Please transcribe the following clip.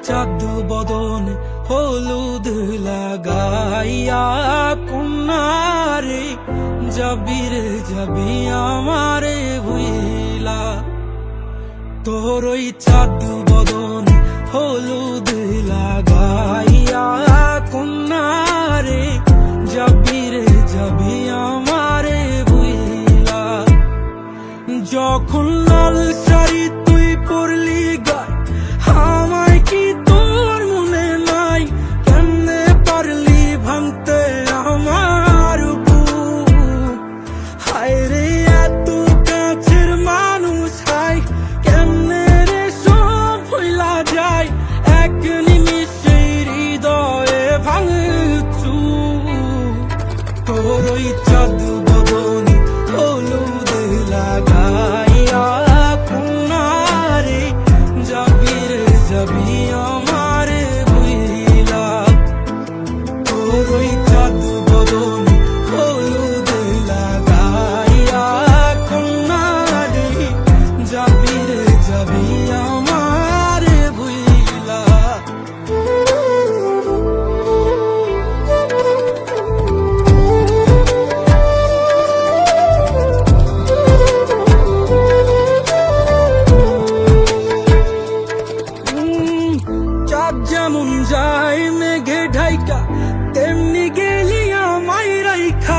চাঁদ বদনে হলুদ লাগাইয়া কন্যারে যাবি রে যাবি আমারে ভুইলা। তোর ওই চাঁদ বদনে হলুদ লাগাইয়া কন্যারে যাবি রে যাবি আমারে ভুইলা। যখন লাল শাড়ি তুই পরলি গায় আমায় কি তোর মনে নাই? কেমনে পারলি ভাঙতে আমার বুক? হায় রে এত কাছের মানুষ হায় কেমনে রে সব ভুইলা যায়? এক নিমিষে হৃদয়ে ভাঙচু। তোর ওই চাঁদ বদনে হলুদ লাগাইয়া কন্যারে যাবি রে যাবি আমারে ভুইলা। তোর ওই চাঁদ বদনে হলুদ লাগাইয়া কন্যারে যাবি রে যাবি আমারে ভুইলা। চাঁদ যেমন যায় মেঘে ঢাইকা তেমনি গেলি আমায় রাইখা।